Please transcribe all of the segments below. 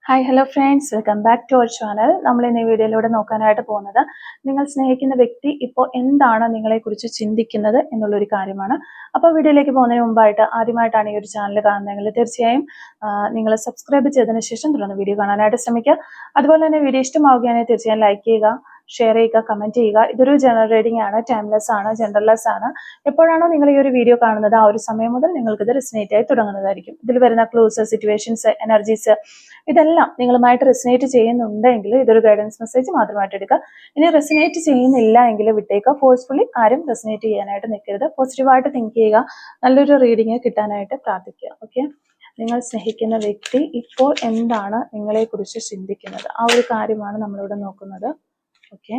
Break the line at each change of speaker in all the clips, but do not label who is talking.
Hi hello friends, welcome back to our channel. നമ്മൾ ഇന്ന് ഈ വീഡിയോയിലൂടെ നോക്കാനായിട്ട് പോകുന്നത് നിങ്ങൾ സ്നേഹിക്കുന്ന വ്യക്തി ഇപ്പോൾ എന്താണ് നിങ്ങളെക്കുറിച്ച് ചിന്തിക്കുന്നത് എന്നുള്ളൊരു കാര്യമാണ്. അപ്പോൾ വീഡിയോയിലേക്ക് പോകുന്നതിന് മുമ്പായിട്ട് ആദ്യമായിട്ടാണ് ഈ ഒരു ചാനൽ കാണുന്നതെങ്കിൽ തീർച്ചയായും നിങ്ങൾ സബ്സ്ക്രൈബ് ചെയ്തതിന് ശേഷം തുടർന്ന് വീഡിയോ കാണാനായിട്ട് ശ്രമിക്കുക. അതുപോലെ തന്നെ വീഡിയോ ഇഷ്ടമാവുകയാണെങ്കിൽ തീർച്ചയായും ലൈക്ക് ചെയ്യുക, ഷെയർ ചെയ്യുക, കമന്റ് ചെയ്യുക. ഇതൊരു ജനറൽ റീഡിംഗ് ആണ്, ടൈംലെസ് ആണ്, ജനറൽലെസ് ആണ്. എപ്പോഴാണോ നിങ്ങൾ ഈ ഒരു വീഡിയോ കാണുന്നത് ആ ഒരു സമയം മുതൽ നിങ്ങൾക്ക് ഇത് റെസിനേറ്റ് ആയി തുടങ്ങുന്നതായിരിക്കും. ഇതിൽ വരുന്ന ക്ലൂസ്, സിറ്റുവേഷൻസ്, എനർജീസ് ഇതെല്ലാം നിങ്ങളുമായിട്ട് റെസിനേറ്റ് ചെയ്യുന്നുണ്ടെങ്കിൽ ഇതൊരു ഗൈഡൻസ് മെസ്സേജ് മാത്രമായിട്ട് എടുക്കുക. ഇനി റെസിനേറ്റ് ചെയ്യുന്നില്ല എങ്കിൽ വിട്ടേക്കുക. ഫോഴ്സ്ഫുള്ളി ആരും റെസിനേറ്റ് ചെയ്യാനായിട്ട് നിൽക്കരുത്. പോസിറ്റീവായിട്ട് തിങ്ക് ചെയ്യുക. നല്ലൊരു റീഡിങ് കിട്ടാനായിട്ട് പ്രാർത്ഥിക്കുക. ഓക്കെ, നിങ്ങൾ സ്നേഹിക്കുന്ന വ്യക്തി ഇപ്പോൾ എന്താണ് നിങ്ങളെക്കുറിച്ച് ചിന്തിക്കുന്നത്, ആ ഒരു കാര്യമാണ് നമ്മളിവിടെ നോക്കുന്നത്. ഓക്കെ,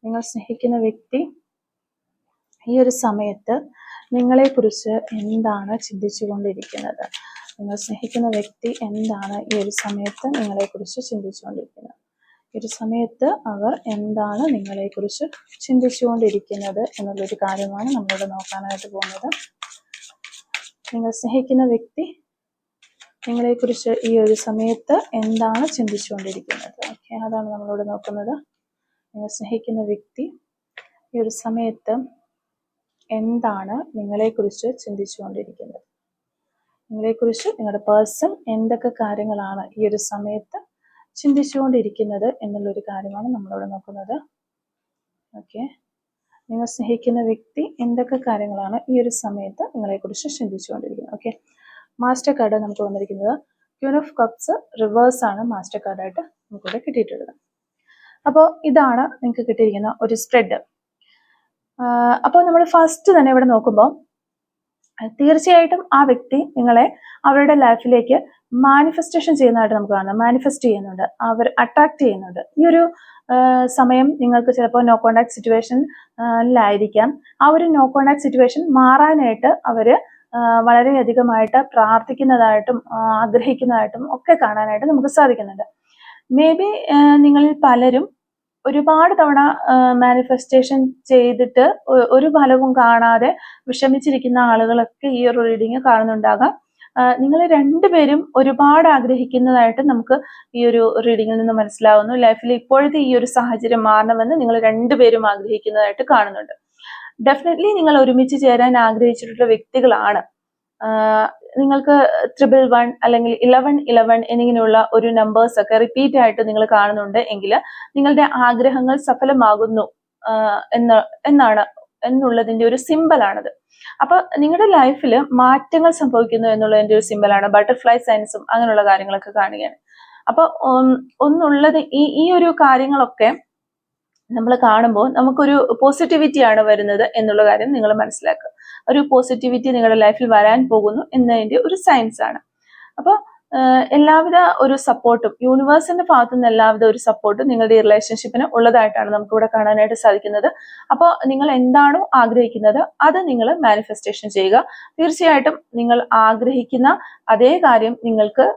നിങ്ങൾ സ്നേഹിക്കുന്ന വ്യക്തി ഈ ഒരു സമയത്ത് നിങ്ങളെക്കുറിച്ച് എന്താണ് ചിന്തിച്ചുകൊണ്ടിരിക്കുന്നത്? നിങ്ങൾ സ്നേഹിക്കുന്ന വ്യക്തി എന്താണ് ഈ ഒരു സമയത്ത് നിങ്ങളെക്കുറിച്ച് ചിന്തിച്ചുകൊണ്ടിരിക്കുന്നത്? ഈ ഒരു സമയത്ത് അവർ എന്താണ് നിങ്ങളെക്കുറിച്ച് ചിന്തിച്ചുകൊണ്ടിരിക്കുന്നത് എന്നുള്ളൊരു കാര്യമാണ് നമ്മളിവിടെ നോക്കാനായിട്ട് പോകുന്നത്. നിങ്ങൾ സ്നേഹിക്കുന്ന വ്യക്തി നിങ്ങളെക്കുറിച്ച് ഈ ഒരു സമയത്ത് എന്താണ് ചിന്തിച്ചുകൊണ്ടിരിക്കുന്നത്? ഓക്കെ, അതാണ് നമ്മളിവിടെ നോക്കുന്നത്. നിങ്ങൾ സ്നേഹിക്കുന്ന വ്യക്തി ഈ ഒരു സമയത്ത് എന്താണ് നിങ്ങളെക്കുറിച്ച് ചിന്തിച്ചുകൊണ്ടിരിക്കുന്നത്? നിങ്ങളെക്കുറിച്ച് നിങ്ങളുടെ പേഴ്സൺ എന്തൊക്കെ കാര്യങ്ങളാണ് ഈ ഒരു സമയത്ത് ചിന്തിച്ചുകൊണ്ടിരിക്കുന്നത് എന്നുള്ളൊരു കാര്യമാണ് നമ്മളിവിടെ നോക്കുന്നത്. ഓക്കെ, നിങ്ങൾ സ്നേഹിക്കുന്ന വ്യക്തി എന്തൊക്കെ കാര്യങ്ങളാണ് ഈ ഒരു സമയത്ത് നിങ്ങളെക്കുറിച്ച് ചിന്തിച്ചുകൊണ്ടിരിക്കുന്നത്? ഓക്കെ, മാസ്റ്റർ കാർഡ് നമുക്ക് വന്നിരിക്കുന്നത് ക്യൂൻ ഓഫ് കപ്സ് റിവേഴ്സ് ആണ് മാസ്റ്റർ കാർഡായിട്ട് നമുക്കിവിടെ കിട്ടിയിട്ടുള്ളത്. അപ്പോൾ ഇതാണ് നിങ്ങൾക്ക് കിട്ടിയിരിക്കുന്ന ഒരു സ്പ്രെഡ്. അപ്പോൾ നമ്മൾ ഫസ്റ്റ് തന്നെ ഇവിടെ നോക്കുമ്പോൾ തീർച്ചയായിട്ടും ആ വ്യക്തി നിങ്ങളെ അവരുടെ ലൈഫിലേക്ക് മാനിഫെസ്റ്റേഷൻ ചെയ്യുന്നതായിട്ട് നമുക്ക് കാണാം. മാനിഫെസ്റ്റ് ചെയ്യുന്നുണ്ട്, അവർ അട്രാക്ട് ചെയ്യുന്നുണ്ട്. ഈ ഒരു സമയം നിങ്ങൾക്ക് ചിലപ്പോൾ നോ കോണ്ടാക്ട് സിറ്റുവേഷനിലായിരിക്കാം. ആ ഒരു നോ കോണ്ടാക്ട് സിറ്റുവേഷൻ മാറാനായിട്ട് അവർ വളരെയധികമായിട്ട് പ്രാർത്ഥിക്കുന്നതായിട്ടും ആഗ്രഹിക്കുന്നതായിട്ടും ഒക്കെ കാണാനായിട്ട് നമുക്ക് സാധിക്കുന്നുണ്ട്. മേ ബി നിങ്ങളിൽ പലരും ഒരുപാട് തവണ മാനിഫെസ്റ്റേഷൻ ചെയ്തിട്ട് ഒരു ഫലവും കാണാതെ വിഷമിച്ചിരിക്കുന്ന ആളുകളൊക്കെ ഈ ഒരു റീഡിങ് കാണുന്നുണ്ടാകാം. നിങ്ങൾ രണ്ടുപേരും ഒരുപാട് ആഗ്രഹിക്കുന്നതായിട്ട് നമുക്ക് ഈ ഒരു റീഡിങ്ങിൽ നിന്ന് മനസ്സിലാവുന്നു. ലൈഫിൽ ഇപ്പോഴത്തെ ഈ ഒരു സാഹചര്യം മാറണമെന്ന് നിങ്ങൾ രണ്ടുപേരും ആഗ്രഹിക്കുന്നതായിട്ട് കാണുന്നുണ്ട്. ഡെഫിനറ്റ്ലി നിങ്ങൾ ഒരുമിച്ച് ചേരാൻ ആഗ്രഹിച്ചിട്ടുള്ള വ്യക്തികളാണ്. നിങ്ങൾക്ക് 111 അല്ലെങ്കിൽ 1111 എന്നിങ്ങനെയുള്ള ഒരു നമ്പേഴ്സ് ഒക്കെ റിപ്പീറ്റ് ആയിട്ട് നിങ്ങൾ കാണുന്നുണ്ട് എങ്കിൽ നിങ്ങളുടെ ആഗ്രഹങ്ങൾ സഫലമാകുന്നു എന്നുള്ളതിന്റെ ഒരു സിമ്പലാണത്. അപ്പൊ നിങ്ങളുടെ ലൈഫിൽ മാറ്റങ്ങൾ സംഭവിക്കുന്നു എന്നുള്ളതിന്റെ ഒരു സിമ്പലാണ്. ബട്ടർഫ്ലൈ സൈൻസും അങ്ങനെയുള്ള കാര്യങ്ങളൊക്കെ കാണുകയാണ്. അപ്പൊ ഒന്നുള്ളത് ഈ ഒരു കാര്യങ്ങളൊക്കെ നമ്മൾ കാണുമ്പോൾ നമുക്കൊരു പോസിറ്റിവിറ്റിയാണ് വരുന്നത് എന്നുള്ള കാര്യം നിങ്ങൾ മനസ്സിലാക്കുക. ഒരു പോസിറ്റിവിറ്റി നിങ്ങളുടെ ലൈഫിൽ വരാൻ പോകുന്നു എന്നതിന്റെ ഒരു സയൻസ് ആണ്. അപ്പോൾ എല്ലാവിധ ഒരു സപ്പോർട്ടും യൂണിവേഴ്സിന്റെ ഭാഗത്തു നിന്ന് എല്ലാവിധ ഒരു സപ്പോർട്ടും നിങ്ങളുടെ ഈ റിലേഷൻഷിപ്പിന് ഉള്ളതായിട്ടാണ് നമുക്ക് ഇവിടെ കാണാനായിട്ട് സാധിക്കുന്നത്. അപ്പോൾ നിങ്ങൾ എന്താണോ ആഗ്രഹിക്കുന്നത് അത് നിങ്ങൾ മാനിഫെസ്റ്റേഷൻ ചെയ്യുക. തീർച്ചയായിട്ടും നിങ്ങൾ ആഗ്രഹിക്കുന്ന അതേ കാര്യം നിങ്ങൾക്ക്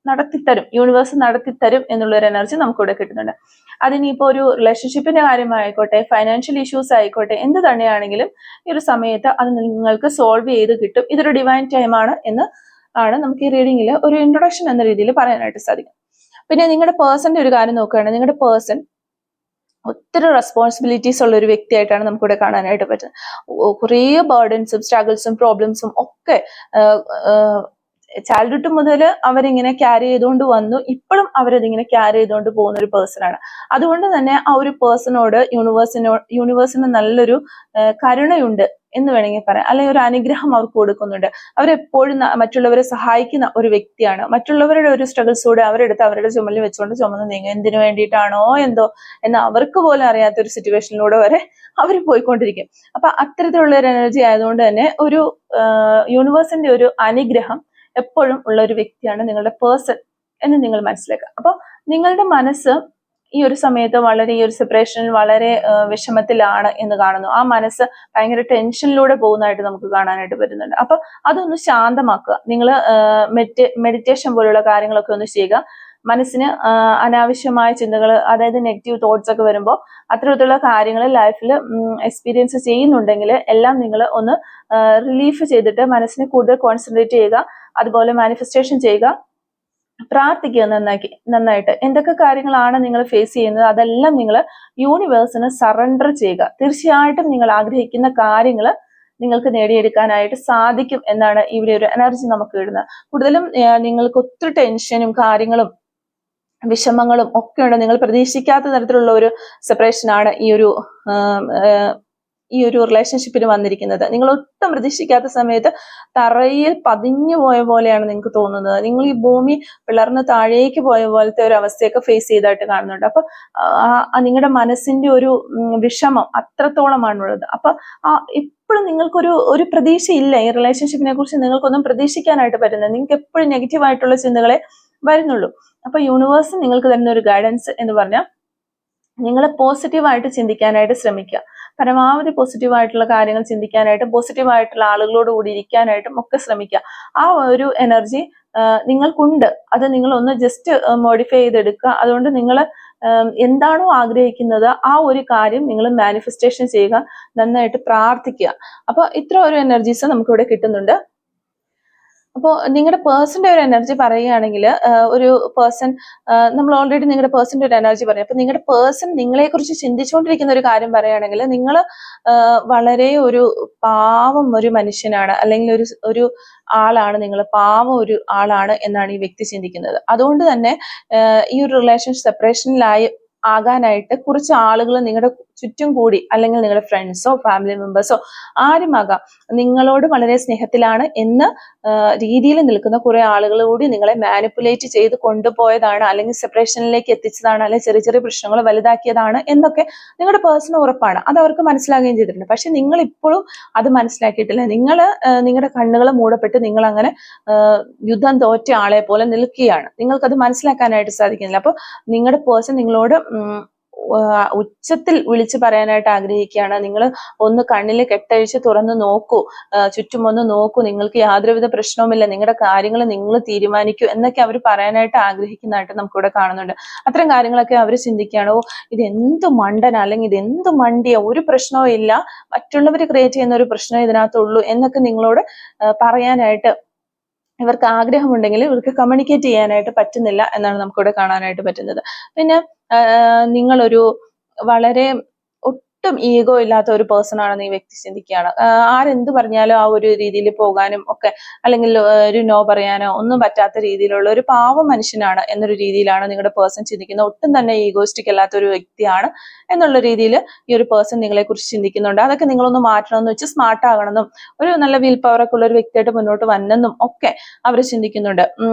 നടത്തിത്തരും, യൂണിവേഴ്സ് നടത്തിത്തരും എന്നുള്ളൊരു എനർജി നമുക്കിവിടെ കിട്ടുന്നുണ്ട്. അതിനിപ്പോ ഒരു റിലേഷൻഷിപ്പിന്റെ കാര്യമായിക്കോട്ടെ, ഫൈനാൻഷ്യൽ ഇഷ്യൂസ് ആയിക്കോട്ടെ, എന്ത് തന്നെയാണെങ്കിലും ഈ ഒരു സമയത്ത് അത് നിങ്ങൾക്ക് സോൾവ് ചെയ്ത് കിട്ടും. ഇതൊരു ഡിവൈൻ ടൈം ആണ് എന്ന് ആണ് നമുക്ക് ഈ റീഡിങ്ങിൽ ഒരു ഇൻട്രൊഡക്ഷൻ എന്ന രീതിയിൽ പറയാനായിട്ട് സാധിക്കും. പിന്നെ നിങ്ങളുടെ പേഴ്സന്റെ ഒരു കാര്യം നോക്കുകയാണെങ്കിൽ നിങ്ങളുടെ പേഴ്സൺ ഒത്തിരി റെസ്പോൺസിബിലിറ്റീസ് ഉള്ള ഒരു വ്യക്തിയായിട്ടാണ് നമുക്കിവിടെ കാണാനായിട്ട് പറ്റുന്നത്. കുറേ ബേർഡൻസും സ്ട്രഗിൾസും പ്രോബ്ലംസും ഒക്കെ ചൈൽഡ്ഹുഡ് മുതൽ അവരിങ്ങനെ ക്യാരി ചെയ്തുകൊണ്ട് വന്നു, ഇപ്പോഴും അവരതിങ്ങനെ ക്യാരി ചെയ്തുകൊണ്ട് പോകുന്ന ഒരു പേഴ്സണാണ്. അതുകൊണ്ട് തന്നെ ആ ഒരു പേഴ്സണോട് യൂണിവേഴ്സിന് നല്ലൊരു കരുണയുണ്ട് എന്ന് വേണമെങ്കിൽ പറയാം, അല്ലെങ്കിൽ ഒരു അനുഗ്രഹം അവർക്ക് കൊടുക്കുന്നുണ്ട്. അവരെപ്പോഴും മറ്റുള്ളവരെ സഹായിക്കുന്ന ഒരു വ്യക്തിയാണ്. മറ്റുള്ളവരുടെ ഒരു സ്ട്രഗിൾസൂടെ അവരെടുത്ത് അവരുടെ ചുമലിൽ വെച്ചുകൊണ്ട് ചുമന്ന് നീങ്ങും. എന്തിനു വേണ്ടിയിട്ടാണോ എന്തോ എന്ന് അവർക്ക് പോലും അറിയാത്ത ഒരു സിറ്റുവേഷനിലൂടെ വരെ അവർ പോയിക്കൊണ്ടിരിക്കും. അപ്പൊ അത്തരത്തിലുള്ള ഒരു എനർജി ആയതുകൊണ്ട് തന്നെ ഒരു യൂണിവേഴ്സിന്റെ ഒരു അനുഗ്രഹം എപ്പോഴും ഉള്ള ഒരു വ്യക്തിയാണ് നിങ്ങളുടെ പേഴ്സൺ എന്ന് നിങ്ങൾ മനസ്സിലാക്കുക. അപ്പോൾ നിങ്ങളുടെ മനസ്സ് ഈ ഒരു സമയത്ത് വളരെ ഈ ഒരു സെപ്പറേഷനിൽ വളരെ വിഷമത്തിലാണ് എന്ന് കാണുന്നു. ആ മനസ്സ് ഭയങ്കര ടെൻഷനിലൂടെ പോകുന്നതായിട്ട് നമുക്ക് കാണാനായിട്ട് പറ്റുന്നുണ്ട്. അപ്പൊ അതൊന്ന് ശാന്തമാക്കുക. നിങ്ങൾ മെഡിറ്റേഷൻ പോലുള്ള കാര്യങ്ങളൊക്കെ ഒന്ന് ചെയ്യുക. മനസ്സിന് അനാവശ്യമായ ചിന്തകൾ, അതായത് നെഗറ്റീവ് തോട്ട്സ് ഒക്കെ വരുമ്പോൾ അത്തരത്തിലുള്ള കാര്യങ്ങൾ ലൈഫിൽ എക്സ്പീരിയൻസ് ചെയ്യുന്നുണ്ടെങ്കിൽ എല്ലാം നിങ്ങൾ ഒന്ന് റിലീഫ് ചെയ്തിട്ട് മനസ്സിനെ കൂടുതൽ കോൺസെൻട്രേറ്റ് ചെയ്യുക. അതുപോലെ മാനിഫെസ്റ്റേഷൻ ചെയ്യുക. പ്രാർത്ഥിക്കുക നന്നായിട്ട്. എന്തൊക്കെ കാര്യങ്ങളാണ് നിങ്ങൾ ഫേസ് ചെയ്യുന്നത് അതെല്ലാം നിങ്ങൾ യൂണിവേഴ്സിന് സറണ്ടർ ചെയ്യുക. തീർച്ചയായിട്ടും നിങ്ങൾ ആഗ്രഹിക്കുന്ന കാര്യങ്ങൾ നിങ്ങൾക്ക് നേടിയെടുക്കാനായിട്ട് സാധിക്കും എന്നാണ് ഇവിടെ ഒരു എനർജി നമുക്ക് ഇടുന്നത്. കൂടുതലും നിങ്ങൾക്ക് ഒത്തിരി ടെൻഷനും കാര്യങ്ങളും വിഷമങ്ങളും ഒക്കെയുണ്ട്. നിങ്ങൾ പ്രതീക്ഷിക്കാത്ത തരത്തിലുള്ള ഒരു സെപ്പറേഷൻ ആണ് ഈ ഒരു റിലേഷൻഷിപ്പിന് വന്നിരിക്കുന്നത്. നിങ്ങൾ ഒട്ടും പ്രതീക്ഷിക്കാത്ത സമയത്ത് തറയിൽ പതിഞ്ഞു പോയ പോലെയാണ് നിങ്ങൾക്ക് തോന്നുന്നത്. നിങ്ങൾ ഈ ഭൂമി പിളർന്ന് താഴേക്ക് പോയ പോലത്തെ ഒരു അവസ്ഥയൊക്കെ ഫേസ് ചെയ്തായിട്ട് കാണുന്നുണ്ട്. അപ്പൊ നിങ്ങളുടെ മനസ്സിന്റെ ഒരു വിഷമം അത്രത്തോളമാണുള്ളത്. അപ്പൊ ഇപ്പോഴും നിങ്ങൾക്കൊരു പ്രതീക്ഷയില്ല. ഈ റിലേഷൻഷിപ്പിനെ കുറിച്ച് നിങ്ങൾക്കൊന്നും പ്രതീക്ഷിക്കാനായിട്ട് പറ്റുന്നത്. നിങ്ങൾക്ക് എപ്പോഴും നെഗറ്റീവായിട്ടുള്ള ചിന്തകളെ വരുന്നുള്ളൂ. അപ്പൊ യൂണിവേഴ്സ് നിങ്ങൾക്ക് തരുന്ന ഒരു ഗൈഡൻസ് എന്ന് പറഞ്ഞാൽ നിങ്ങൾ പോസിറ്റീവായിട്ട് ചിന്തിക്കാനായിട്ട് ശ്രമിക്കുക. പരമാവധി പോസിറ്റീവായിട്ടുള്ള കാര്യങ്ങൾ ചിന്തിക്കാനായിട്ടും പോസിറ്റീവായിട്ടുള്ള ആളുകളോട് കൂടി ഇരിക്കാനായിട്ടും ഒക്കെ ശ്രമിക്കുക. ആ ഒരു എനർജി നിങ്ങൾക്കുണ്ട്. അത് നിങ്ങൾ ഒന്ന് ജസ്റ്റ് മോഡിഫൈ ചെയ്തെടുക്കുക. അതുകൊണ്ട് നിങ്ങൾ എന്താണോ ആഗ്രഹിക്കുന്നത് ആ ഒരു കാര്യം നിങ്ങൾ മാനിഫെസ്റ്റേഷൻ ചെയ്യുക, നന്നായിട്ട് പ്രാർത്ഥിക്കുക. അപ്പൊ ഇത്ര ഒരു എനർജീസ് നമുക്കിവിടെ കിട്ടുന്നുണ്ട്. അപ്പോൾ നിങ്ങളുടെ പേഴ്സന്റെ ഒരു എനർജി പറയുകയാണെങ്കിൽ ഒരു പേഴ്സൺ, നമ്മൾ ഓൾറെഡി നിങ്ങളുടെ പേഴ്സന്റെ ഒരു എനർജി പറയും. അപ്പൊ നിങ്ങളുടെ പേഴ്സൺ നിങ്ങളെ കുറിച്ച് ചിന്തിച്ചുകൊണ്ടിരിക്കുന്ന ഒരു കാര്യം പറയുകയാണെങ്കിൽ നിങ്ങൾ വളരെ ഒരു പാവം ഒരു മനുഷ്യനാണ്, അല്ലെങ്കിൽ ഒരു ആളാണ്, നിങ്ങൾ പാവം ഒരു ആളാണ് എന്നാണ് ഈ വ്യക്തി ചിന്തിക്കുന്നത്. അതുകൊണ്ട് തന്നെ ഈ ഒരു റിലേഷൻ സെപ്പറേഷനിലായി ആകാനായിട്ട് കുറച്ച് ആളുകൾ നിങ്ങളുടെ ചുറ്റും കൂടി, അല്ലെങ്കിൽ നിങ്ങളുടെ ഫ്രണ്ട്സോ ഫാമിലി മെമ്പേഴ്സോ ആരുമാകാം, നിങ്ങളോട് വളരെ സ്നേഹത്തിലാണ് എന്ന രീതിയിൽ നിൽക്കുന്ന കുറെ ആളുകൾ കൂടി നിങ്ങളെ മാനിപ്പുലേറ്റ് ചെയ്ത് കൊണ്ടുപോയതാണ്, അല്ലെങ്കിൽ സെപ്പറേഷനിലേക്ക് എത്തിച്ചതാണ്, അല്ലെങ്കിൽ ചെറിയ ചെറിയ പ്രശ്നങ്ങൾ വലുതാക്കിയതാണ് എന്നൊക്കെ നിങ്ങളുടെ പേഴ്സൺ ഉറപ്പാണ്. അത് അവർക്ക് മനസ്സിലാകുകയും ചെയ്തിട്ടുണ്ട്. പക്ഷെ നിങ്ങൾ ഇപ്പോഴും അത് മനസ്സിലാക്കിയിട്ടില്ല. നിങ്ങളുടെ കണ്ണുകൾ മൂടപ്പെട്ട് നിങ്ങൾ അങ്ങനെ യുദ്ധം തോറ്റ ആളെ പോലെ നിൽക്കുകയാണ്. നിങ്ങൾക്കത് മനസ്സിലാക്കാനായിട്ട് സാധിക്കുന്നില്ല. അപ്പൊ നിങ്ങളുടെ പേഴ്സൺ നിങ്ങളോട് ഉച്ചത്തിൽ വിളിച്ചു പറയാനായിട്ട് ആഗ്രഹിക്കുകയാണ്. നിങ്ങൾ ഒന്ന് കണ്ണിൽ കെട്ടഴിച്ച് തുറന്ന് നോക്കൂ, ചുറ്റുമൊന്ന് നോക്കൂ, നിങ്ങൾക്ക് യാതൊരുവിധ പ്രശ്നവുമില്ല, നിങ്ങളുടെ കാര്യങ്ങൾ നിങ്ങൾ തീരുമാനിക്കൂ എന്നൊക്കെ അവർ പറയാനായിട്ട് ആഗ്രഹിക്കുന്നതായിട്ട് നമുക്കിവിടെ കാണുന്നുണ്ട്. അത്തരം കാര്യങ്ങളൊക്കെ അവർ ചിന്തിക്കുകയാണ്, ഓ ഇതെന്ത് മണ്ടന, അല്ലെങ്കിൽ ഇതെന്ത് മണ്ടിയ, ഒരു പ്രശ്നവും ഇല്ല, മറ്റുള്ളവർ ക്രിയേറ്റ് ചെയ്യുന്ന ഒരു പ്രശ്നം ഇതിനകത്തുള്ളൂ എന്നൊക്കെ നിങ്ങളോട് പറയാനായിട്ട് ഇവർക്ക് ആഗ്രഹമുണ്ടെങ്കിൽ ഇവർക്ക് കമ്മ്യൂണിക്കേറ്റ് ചെയ്യാനായിട്ട് പറ്റുന്നില്ല എന്നാണ് നമുക്കിവിടെ കാണാനായിട്ട് പറ്റുന്നത്. പിന്നെ നിങ്ങളൊരു വളരെ ഒട്ടും ഈഗോ ഇല്ലാത്ത ഒരു പേഴ്സൺ ആണെന്ന് ഈ വ്യക്തി ചിന്തിക്കുകയാണ്. ആരെന്ത് പറഞ്ഞാലും ആ ഒരു രീതിയിൽ പോകാനും ഒക്കെ, അല്ലെങ്കിൽ ഒരു നോ പറയാനോ ഒന്നും പറ്റാത്ത രീതിയിലുള്ള ഒരു പാവ മനുഷ്യനാണ് എന്നൊരു രീതിയിലാണ് നിങ്ങളുടെ പേഴ്സൺ ചിന്തിക്കുന്നത്. ഒട്ടും തന്നെ ഈഗോയിസ്റ്റിക് അല്ലാത്ത ഒരു വ്യക്തിയാണ് എന്നുള്ള രീതിയിൽ ഈ ഒരു പേഴ്സൺ നിങ്ങളെ കുറിച്ച് ചിന്തിക്കുന്നുണ്ട്. അതൊക്കെ നിങ്ങളൊന്ന് മാറ്റണമെന്ന് വെച്ച് സ്മാർട്ട് ആകണമെന്നും ഒരു നല്ല വിൽ പവർ ഒക്കെ ഉള്ള ഒരു വ്യക്തിയായിട്ട് മുന്നോട്ട് വന്നെന്നും ഒക്കെ അവർ ചിന്തിക്കുന്നുണ്ട്.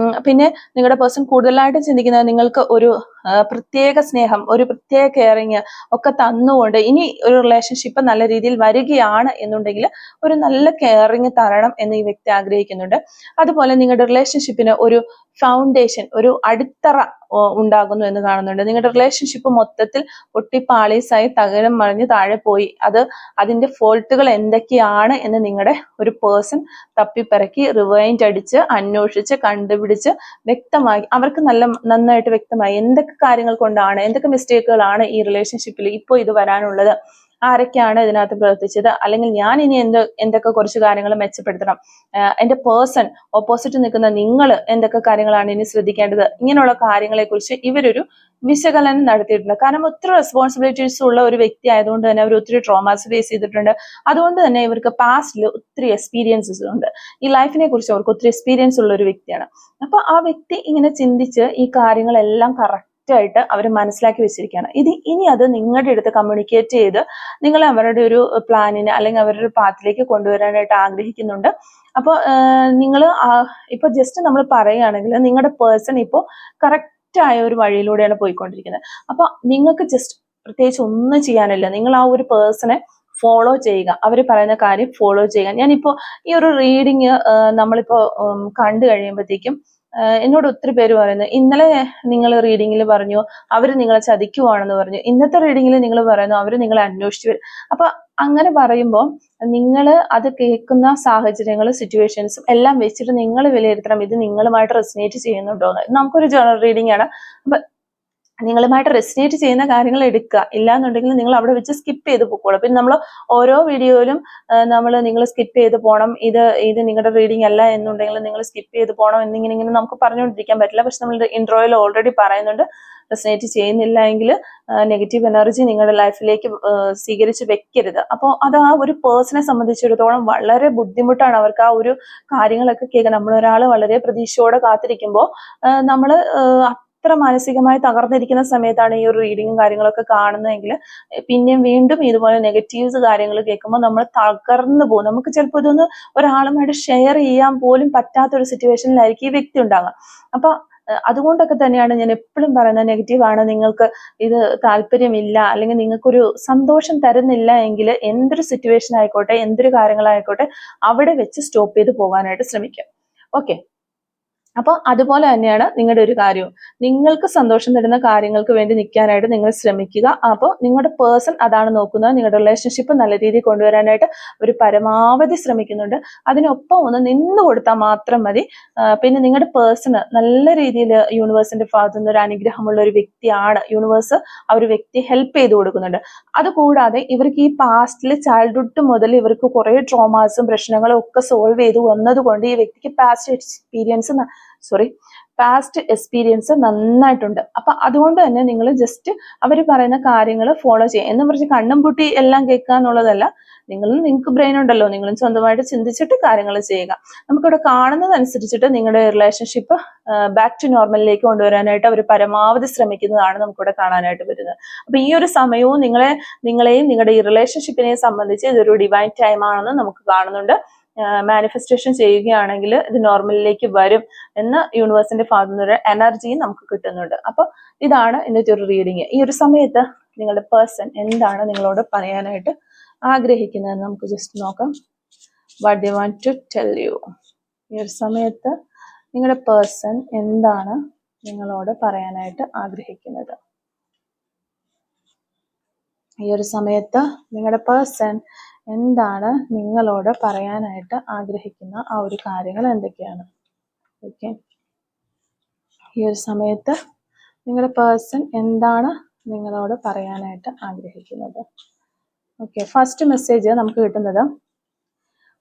പിന്നെ നിങ്ങളുടെ പേഴ്സൺ കൂടുതലായിട്ട് ചിന്തിക്കുന്നത് നിങ്ങൾക്ക് ഒരു പ്രത്യേക സ്നേഹം, ഒരു പ്രത്യേക കെയറിങ് ഒക്കെ തന്നുകൊണ്ട് ഇനി ഒരു റിലേഷൻഷിപ്പ് നല്ല രീതിയിൽ വരികയാണ് എന്നുണ്ടെങ്കിൽ ഒരു നല്ല കെയറിങ് തരണം എന്ന് ഈ വ്യക്തി ആഗ്രഹിക്കുന്നുണ്ട്. അതുപോലെ നിങ്ങളുടെ റിലേഷൻഷിപ്പിന് ഒരു ഫൗണ്ടേഷൻ, ഒരു അടിത്തറ ഉണ്ടാകുന്നു എന്ന് കാണുന്നുണ്ട്. നിങ്ങളുടെ റിലേഷൻഷിപ്പ് മൊത്തത്തിൽ പൊട്ടിപ്പാളീസായി തകരം മറിഞ്ഞ് താഴെ പോയി. അതിന്റെ ഫോൾട്ടുകൾ എന്തൊക്കെയാണ് എന്ന് നിങ്ങളുടെ ഒരു പേഴ്സൺ തപ്പിപ്പിറക്കി റിവൈൻഡ് അടിച്ച് അന്വേഷിച്ച് കണ്ടുപിടിച്ച് വ്യക്തമായി, അവർക്ക് നന്നായിട്ട് വ്യക്തമായി എന്തൊക്കെ കാര്യങ്ങൾ കൊണ്ടാണ്, എന്തൊക്കെ മിസ്റ്റേക്കുകളാണ് ഈ റിലേഷൻഷിപ്പിൽ ഇപ്പോൾ ഇത് വരാനുള്ളത്, ആരൊക്കെയാണ് ഇതിനകത്ത് പ്രവർത്തിച്ചത്, അല്ലെങ്കിൽ ഞാൻ ഇനി എന്തൊക്കെ കുറച്ച് കാര്യങ്ങൾ മെച്ചപ്പെടുത്തണം, എന്റെ പേഴ്സൺ ഓപ്പോസിറ്റ് നിൽക്കുന്ന നിങ്ങൾ എന്തൊക്കെ കാര്യങ്ങളാണ് ഇനി ശ്രദ്ധിക്കേണ്ടത്, ഇങ്ങനെയുള്ള കാര്യങ്ങളെ കുറിച്ച് ഇവരൊരു വിശകലനം നടത്തിയിട്ടുണ്ട്. കാരണം ഒത്തിരി റെസ്പോൺസിബിലിറ്റീസ് ഉള്ള ഒരു വ്യക്തി ആയതുകൊണ്ട് തന്നെ അവർ ഒത്തിരി ട്രോമാസ് ഫേസ് ചെയ്തിട്ടുണ്ട്. അതുകൊണ്ട് തന്നെ ഇവർക്ക് പാസ്റ്റിൽ ഒത്തിരി എക്സ്പീരിയൻസസ് ഉണ്ട്. ഈ ലൈഫിനെ കുറിച്ച് അവർക്ക് ഒത്തിരി എക്സ്പീരിയൻസ് ഉള്ള ഒരു വ്യക്തിയാണ്. അപ്പൊ ആ വ്യക്തി ഇങ്ങനെ ചിന്തിച്ച് ഈ കാര്യങ്ങളെല്ലാം ആയിട്ട് അവർ മനസ്സിലാക്കി വെച്ചിരിക്കുകയാണ്. ഇനി അത് നിങ്ങളുടെ അടുത്ത് കമ്മ്യൂണിക്കേറ്റ് ചെയ്ത് നിങ്ങൾ അവരുടെ ഒരു പ്ലാനിന് അല്ലെങ്കിൽ അവരുടെ ഒരു പാത്തിലേക്ക് കൊണ്ടുവരാനായിട്ട് ആഗ്രഹിക്കുന്നുണ്ട്. അപ്പോൾ നിങ്ങൾ ഇപ്പൊ ജസ്റ്റ് നമ്മൾ പറയുകയാണെങ്കിൽ നിങ്ങളുടെ പേഴ്സൺ ഇപ്പോൾ കറക്റ്റ് ആയ ഒരു വഴിയിലൂടെയാണ് പോയിക്കൊണ്ടിരിക്കുന്നത്. അപ്പൊ നിങ്ങൾക്ക് ജസ്റ്റ് പ്രത്യേകിച്ച് ഒന്നും ചെയ്യാനില്ല. നിങ്ങൾ ആ ഒരു പേഴ്സണെ ഫോളോ ചെയ്യുക, അവർ പറയുന്ന കാര്യം ഫോളോ ചെയ്യുക. ഞാനിപ്പോ ഈ ഒരു റീഡിങ് നമ്മളിപ്പോ കണ്ടു കഴിയുമ്പോഴത്തേക്കും എന്നോട് ഒത്തിരി പേര് പറയുന്നു, ഇന്നലെ നിങ്ങൾ റീഡിങ്ങിൽ പറഞ്ഞു അവർ നിങ്ങളെ ചതിക്കുവാണെന്ന് പറഞ്ഞു, ഇന്നത്തെ റീഡിങ്ങിൽ നിങ്ങൾ പറയുന്നു അവർ നിങ്ങളെ അന്വേഷിച്ചു വരും. അപ്പൊ അങ്ങനെ പറയുമ്പോൾ നിങ്ങൾ അത് കേൾക്കുന്ന സാഹചര്യങ്ങളും സിറ്റുവേഷൻസും എല്ലാം വെച്ചിട്ട് നിങ്ങൾ വിലയിരുത്തണം ഇത് നിങ്ങളുമായിട്ട് റെസിനേറ്റ് ചെയ്യുന്നുണ്ടോ എന്ന്. നമുക്കൊരു ജനറൽ റീഡിംഗ് ആണ്. അപ്പൊ നിങ്ങളുമായിട്ട് റെസിനേറ്റ് ചെയ്യുന്ന കാര്യങ്ങൾ എടുക്കുക. ഇല്ലാന്നുണ്ടെങ്കിൽ നിങ്ങൾ അവിടെ വെച്ച് സ്കിപ്പ് ചെയ്ത് പോയിക്കോളും. പിന്നെ നമ്മൾ ഓരോ വീഡിയോയിലും നിങ്ങൾ സ്കിപ്പ് ചെയ്ത് പോകണം, ഇത് നിങ്ങളുടെ റീഡിംഗ് അല്ല എന്നുണ്ടെങ്കിൽ നിങ്ങൾ സ്കിപ്പ് ചെയ്ത് പോകണം എന്നിങ്ങനെ നമുക്ക് പറഞ്ഞുകൊണ്ടിരിക്കാൻ പറ്റില്ല. പക്ഷെ നമ്മൾ ഇൻട്രോയിൽ ഓൾറെഡി പറയുന്നുണ്ട്, റെസിനേറ്റ് ചെയ്യുന്നില്ല എങ്കിൽ നെഗറ്റീവ് എനർജി നിങ്ങളുടെ ലൈഫിലേക്ക് സ്വീകരിച്ച് വെക്കരുത്. അപ്പോൾ അത് ആ ഒരു പേഴ്സണെ സംബന്ധിച്ചിടത്തോളം വളരെ ബുദ്ധിമുട്ടാണ് അവർക്ക് ആ ഒരു കാര്യങ്ങളൊക്കെ കേൾക്കാൻ. നമ്മളൊരാൾ വളരെ പ്രതീക്ഷയോടെ കാത്തിരിക്കുമ്പോൾ നമ്മൾ അത്ര മാനസികമായി തകർന്നിരിക്കുന്ന സമയത്താണ് ഈ ഒരു റീഡിങ്ങും കാര്യങ്ങളൊക്കെ കാണുന്നതെങ്കിൽ പിന്നെയും വീണ്ടും ഇതുപോലെ നെഗറ്റീവ്സ് കാര്യങ്ങൾ കേൾക്കുമ്പോൾ നമ്മൾ തകർന്നു പോകും. നമുക്ക് ചിലപ്പോൾ ഇതൊന്ന് ഒരാളുമായിട്ട് ഷെയർ ചെയ്യാൻ പോലും പറ്റാത്തൊരു സിറ്റുവേഷനിലായിരിക്കും ഈ വ്യക്തി ഉണ്ടാകുക. അപ്പൊ അതുകൊണ്ടൊക്കെ തന്നെയാണ് ഞാൻ എപ്പോഴും പറയുന്നത്, നെഗറ്റീവാണ്, നിങ്ങൾക്ക് ഇത് താല്പര്യമില്ല അല്ലെങ്കിൽ നിങ്ങൾക്കൊരു സന്തോഷം തരുന്നില്ല എങ്കിൽ എന്തൊരു സിറ്റുവേഷൻ ആയിക്കോട്ടെ, എന്തൊരു കാര്യങ്ങളായിക്കോട്ടെ, അവിടെ വെച്ച് സ്റ്റോപ്പ് ചെയ്ത് പോകാനായിട്ട് ശ്രമിക്കുക. ഓക്കെ, അപ്പോൾ അതുപോലെ തന്നെയാണ് നിങ്ങളുടെ ഒരു കാര്യവും. നിങ്ങൾക്ക് സന്തോഷം തരുന്ന കാര്യങ്ങൾക്ക് വേണ്ടി നിൽക്കാനായിട്ട് നിങ്ങൾ ശ്രമിക്കുക. അപ്പോൾ നിങ്ങളുടെ പേഴ്സൺ അതാണ് നോക്കുന്നത്. നിങ്ങളുടെ റിലേഷൻഷിപ്പ് നല്ല രീതിയിൽ കൊണ്ടുവരാനായിട്ട് ഒരു പരമാവധി ശ്രമിക്കുന്നുണ്ട്. അതിനൊപ്പം ഒന്ന് നിന്ന് കൊടുത്താൽ മാത്രം മതി. പിന്നെ നിങ്ങളുടെ പേഴ്സണ് നല്ല രീതിയിൽ യൂണിവേഴ്സിന്റെ ഭാഗത്തു നിന്ന് ഒരു അനുഗ്രഹമുള്ള ഒരു വ്യക്തിയാണ്. യൂണിവേഴ്സ് ആ ഒരു വ്യക്തിയെ ഹെൽപ്പ് ചെയ്ത് കൊടുക്കുന്നുണ്ട്. അതുകൂടാതെ ഇവർക്ക് ഈ പാസ്റ്റിൽ ചൈൽഡ്ഹുഡ് മുതൽ ഇവർക്ക് കുറേ ട്രോമാസും പ്രശ്നങ്ങളും ഒക്കെ സോൾവ് ചെയ്ത് വന്നതുകൊണ്ട് ഈ വ്യക്തിക്ക് പാസ്റ്റ് എക്സ്പീരിയൻസ് നന്നായിട്ടുണ്ട്. അപ്പൊ അതുകൊണ്ട് തന്നെ നിങ്ങൾ ജസ്റ്റ് അവർ പറയുന്ന കാര്യങ്ങൾ ഫോളോ ചെയ്യുക. എന്ന് പറഞ്ഞ് കണ്ണും പൂട്ടി എല്ലാം കേൾക്കുക എന്നുള്ളതല്ല. നിങ്ങൾക്ക് ബ്രെയിൻ ഉണ്ടല്ലോ, നിങ്ങളും സ്വന്തമായിട്ട് ചിന്തിച്ചിട്ട് കാര്യങ്ങൾ ചെയ്യുക. നമുക്കിവിടെ കാണുന്നതനുസരിച്ചിട്ട് നിങ്ങളുടെ റിലേഷൻഷിപ്പ് ബാക്ക് ടു നോർമലിലേക്ക് കൊണ്ടുവരാനായിട്ട് അവർ പരമാവധി ശ്രമിക്കുന്നതാണ് നമുക്കിവിടെ കാണാനായിട്ട് വരുന്നത്. അപ്പൊ ഈ ഒരു സമയവും നിങ്ങളെയും നിങ്ങളുടെ ഈ റിലേഷൻഷിപ്പിനെയും സംബന്ധിച്ച് ഇതൊരു ഡിവൈൻ ടൈം ആണെന്ന് നമുക്ക് കാണുന്നുണ്ട്. മാനിഫെസ്റ്റേഷൻ ചെയ്യുകയാണെങ്കിൽ ഇത് നോർമലിലേക്ക് വരും എന്ന് യൂണിവേഴ്സിന്റെ ഭാഗത്തു നിന്നൊരു എനർജിയും നമുക്ക് കിട്ടുന്നുണ്ട്. അപ്പൊ ഇതാണ് ഇന്നത്തെ ഒരു റീഡിങ്. ഈ ഒരു സമയത്ത് നിങ്ങളുടെ പേഴ്സൺ എന്താണ് നിങ്ങളോട് പറയാനായിട്ട് ആഗ്രഹിക്കുന്നതെന്ന് നമുക്ക് ജസ്റ്റ് നോക്കാം. What they want to tell you. ഈ ഒരു സമയത്ത് നിങ്ങളുടെ പേഴ്സൺ എന്താണ് നിങ്ങളോട് പറയാനായിട്ട് ആഗ്രഹിക്കുന്നത്? ഈ ഒരു സമയത്ത് നിങ്ങളുടെ പേഴ്സൺ എന്താണ് നിങ്ങളോട് പറയാനായിട്ട് ആഗ്രഹിക്കുന്ന ആ ഒരു കാര്യങ്ങൾ എന്തൊക്കെയാണ്? ഓക്കെ, ഈ ഒരു സമയത്ത് നിങ്ങളുടെ പേഴ്സൺ എന്താണ് നിങ്ങളോട് പറയാനായിട്ട് ആഗ്രഹിക്കുന്നത്? ഓക്കെ, ഫസ്റ്റ് മെസ്സേജ് നമുക്ക് കിട്ടുന്നത്,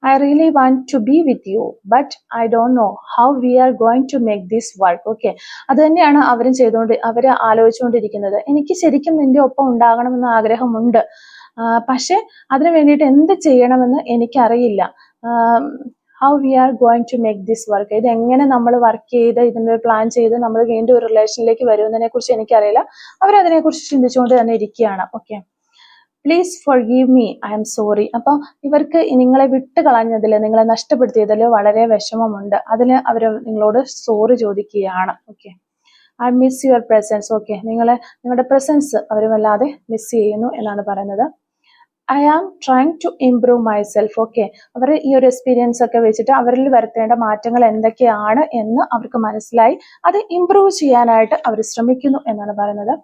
I really want to be with you, but I don't know how we are going to make this work. Okay, അത് തന്നെയാണ് അവര് ആലോചിച്ചുകൊണ്ടിരിക്കുന്നത്. എനിക്ക് ശരിക്കും നിന്റെ ഒപ്പം ഉണ്ടാകണമെന്ന് ആഗ്രഹമുണ്ട്, പക്ഷെ അതിനു വേണ്ടിയിട്ട് എന്ത് ചെയ്യണമെന്ന് എനിക്കറിയില്ല. How we are going to make this work, ഇത് എങ്ങനെ നമ്മൾ വർക്ക് ചെയ്ത് ഇതിൻ്റെ പ്ലാൻ ചെയ്ത് നമ്മൾ വീണ്ടും ഒരു റിലേഷനിലേക്ക് വരുന്നതിനെ കുറിച്ച് എനിക്കറിയില്ല. അവരതിനെക്കുറിച്ച് ചിന്തിച്ചുകൊണ്ട് തന്നെ ഇരിക്കുകയാണ്. Okay, please forgive me, I am sorry. അപ്പോൾ ഇവർക്ക് നിങ്ങളെ വിട്ട് കളഞ്ഞതിൽ, നിങ്ങളെ നഷ്ടപ്പെടുത്തിയതിൽ വളരെ വിഷമമുണ്ട്. അതിന് അവർ നിങ്ങളോട് സോറി ചോദിക്കുകയാണ്. Okay, I miss your presence. Okay, നിങ്ങളുടെ പ്രസൻസ് അവർ വല്ലാതെ മിസ് ചെയ്യുന്നു എന്നാണ് പറയുന്നത്. I am trying to improve myself. Okay, അവർ ഈ ഒരു എക്സ്പീരിയൻസ് ഒക്കെ വെച്ചിട്ട് അവരിൽ വരുത്തേണ്ട മാറ്റങ്ങൾ എന്തൊക്കെയാണ് എന്ന് അവർക്ക് മനസ്സിലായി. അത് ഇംപ്രൂവ് ചെയ്യാനായിട്ട് അവർ ശ്രമിക്കുന്നു എന്നാണ് പറയുന്നത്.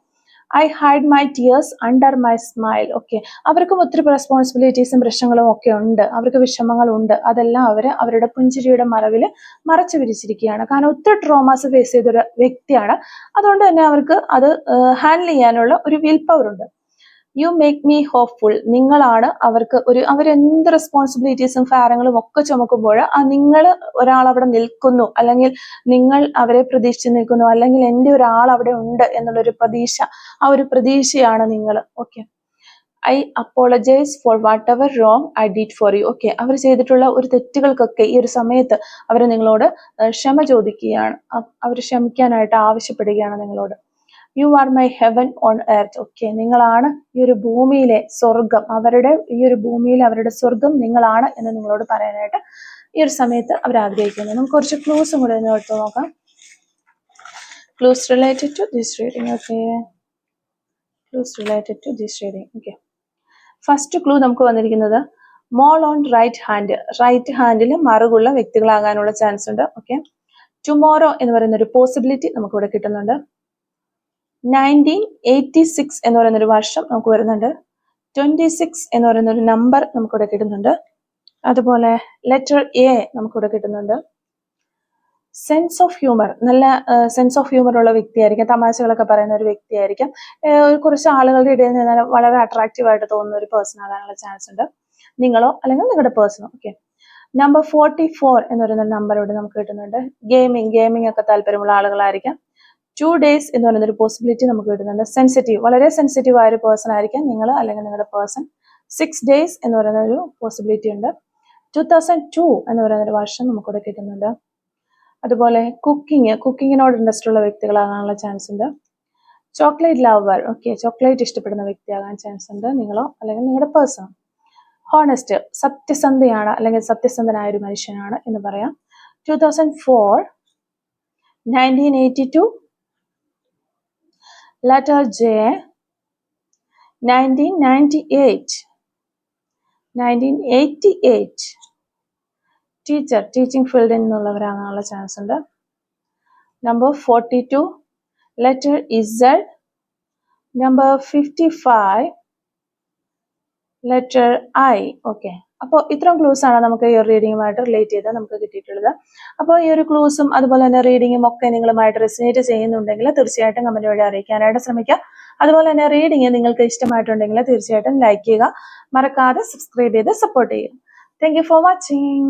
I hide my tears under my smile. Okay, അവർക്കും ഒത്തിരി റെസ്പോൺസിബിലിറ്റീസും പ്രശ്നങ്ങളും ഒക്കെ ഉണ്ട്, അവർക്ക് വിഷമങ്ങളുണ്ട്. അതെല്ലാം അവരുടെ പുഞ്ചിരിയുടെ മറവിൽ മറച്ചു പിരിച്ചിരിക്കുകയാണ്. കാരണം ഒത്തിരി ട്രോമാസ് ഫേസ് ചെയ്തൊരു വ്യക്തിയാണ്. അതുകൊണ്ട് തന്നെ അവർക്ക് അത് ഹാൻഡിൽ ചെയ്യാനുള്ള ഒരു വിൽ പവർ ഉണ്ട്. You make me hopeful. നിങ്ങളാണ് അവരെന്ത് റെസ്പോൺസിബിലിറ്റീസും ഭാരങ്ങളും ഒക്കെ ചുമക്കുമ്പോൾ നിങ്ങൾ ഒരാൾ അവിടെ നിൽക്കുന്നു, അല്ലെങ്കിൽ നിങ്ങൾ അവരെ പ്രതീക്ഷിച്ച് നിൽക്കുന്നു, അല്ലെങ്കിൽ എൻ്റെ ഒരാൾ അവിടെ ഉണ്ട് എന്നുള്ളൊരു പ്രതീക്ഷ, ആ ഒരു പ്രതീക്ഷയാണ് നിങ്ങൾ. Okay, I apologise for whatever wrong I did for you. Okay, അവർ ചെയ്തിട്ടുള്ള ഒരു തെറ്റുകൾക്കൊക്കെ ഈ ഒരു സമയത്ത് അവർ നിങ്ങളോട് ക്ഷമ ചോദിക്കുകയാണ്, അവർ ക്ഷമിക്കാനായിട്ട് ആവശ്യപ്പെടുകയാണ് നിങ്ങളോട്. You are my heaven on earth. Okay, നിങ്ങളാണ് ഈ ഒരു ഭൂമിയിലെ സ്വർഗം, ഈ ഒരു ഭൂമിയിലെ അവരുടെ സ്വർഗം നിങ്ങളാണ് എന്ന് നിങ്ങളോട് പറയാനായിട്ട് ഈ ഒരു സമയത്ത് അവർ ആഗ്രഹിക്കുന്നു. നമുക്ക് കുറച്ച് ക്ലൂസും കൂടെ ഒന്ന് എടുത്ത് നോക്കാം. Clues related to this reading. Okay, clues related to this reading. Okay, first clue നമുക്ക് വന്നിരിക്കുന്നത് mole on right hand. Right ഹാൻഡിൽ മറുകുള്ള വ്യക്തികളാകാനുള്ള ചാൻസ് ഉണ്ട്. ഓക്കെ, ടുമോറോ എന്ന് പറയുന്ന ഒരു പോസിബിലിറ്റി നമുക്കിവിടെ കിട്ടുന്നുണ്ട്. 1986 എന്ന് പറയുന്ന ഒരു വർഷം നമുക്ക് വരുന്നുണ്ട്. 26 എന്ന് പറയുന്ന ഒരു നമ്പർ നമുക്കിവിടെ കിട്ടുന്നുണ്ട്. അതുപോലെ ലെറ്റർ എ നമുക്കിവിടെ കിട്ടുന്നുണ്ട്. സെൻസ് ഓഫ് ഹ്യൂമർ, നല്ല സെൻസ് ഓഫ് ഹ്യൂമർ ഉള്ള വ്യക്തിയായിരിക്കും, തമാശകളൊക്കെ പറയുന്ന ഒരു വ്യക്തിയായിരിക്കും. കുറച്ച് ആളുകളുടെ ഇടയിൽ നിന്ന് വളരെ അട്രാക്റ്റീവ് ആയിട്ട് തോന്നുന്ന ഒരു പേഴ്സൺ ആകാനുള്ള ചാൻസ് ഉണ്ട്, നിങ്ങളോ അല്ലെങ്കിൽ നിങ്ങളുടെ പേഴ്സണോ. ഓക്കെ, നമ്പർ 44 എന്ന് പറയുന്ന നമ്പർ ഇവിടെ നമുക്ക് കിട്ടുന്നുണ്ട്. ഗെയിമിംഗ് ഒക്കെ താല്പര്യമുള്ള ആളുകളായിരിക്കാം. 2 days എന്ന് പറയുന്ന ഒരു പോസിബിലിറ്റി നമുക്ക് കിട്ടുന്നുണ്ട്. സെൻസിറ്റീവ്, വളരെ സെൻസിറ്റീവ് ആയ ഒരു പേഴ്സൺ ആയിരിക്കാം നിങ്ങൾ അല്ലെങ്കിൽ നിങ്ങളുടെ പേഴ്സൺ. 6 days എന്ന് പറയുന്ന ഒരു പോസിബിലിറ്റി ഉണ്ട്. 2002 എന്ന് പറയുന്ന ഒരു വർഷം നമുക്കിവിടെ കിട്ടുന്നുണ്ട്. അതുപോലെ കുക്കിങ്ങിനോട് ഇൻട്രസ്റ്റ് ഉള്ള വ്യക്തികളാകാനുള്ള ചാൻസ് ഉണ്ട്. ചോക്ലേറ്റ് ലവർ, ഓക്കെ, ചോക്ലേറ്റ് ഇഷ്ടപ്പെടുന്ന വ്യക്തിയാകാൻ ചാൻസ് ഉണ്ട്, നിങ്ങളോ അല്ലെങ്കിൽ നിങ്ങളുടെ പേഴ്സൺ. ഹോണസ്റ്റ്, സത്യസന്ധയാണ് അല്ലെങ്കിൽ സത്യസന്ധനായ ഒരു മനുഷ്യനാണ് എന്ന് പറയാം. 2004, 1982, letter J, 1998, 1988, ടീച്ചിങ് ഫീൽഡിൽ നിന്നുള്ളവരാകാനുള്ള ചാൻസ് ഉണ്ട്. Number 42, letter Z, number 55, letter I. Okay, അപ്പോൾ ഇത്രയും ക്ലൂസ് ആണ് നമുക്ക് ഈ ഒരു റീഡിങ്ങുമായിട്ട് റിലേറ്റ് ചെയ്ത് നമുക്ക് കിട്ടിയിട്ടുള്ളത്. അപ്പോൾ ഈ ഒരു ക്ലൂസും അതുപോലെ തന്നെ റീഡിങ്ങും ഒക്കെ നിങ്ങളുമായിട്ട് റെസിനേറ്റ് ചെയ്യുന്നുണ്ടെങ്കിൽ തീർച്ചയായിട്ടും കമന്റ് വഴി അറിയിക്കാനായിട്ട് ശ്രമിക്കുക. അതുപോലെ തന്നെ റീഡിങ് നിങ്ങൾക്ക് ഇഷ്ടമായിട്ടുണ്ടെങ്കിൽ തീർച്ചയായിട്ടും ലൈക്ക് ചെയ്യുക, മറക്കാതെ സബ്സ്ക്രൈബ് ചെയ്ത് സപ്പോർട്ട് ചെയ്യുക. Thank you for watching.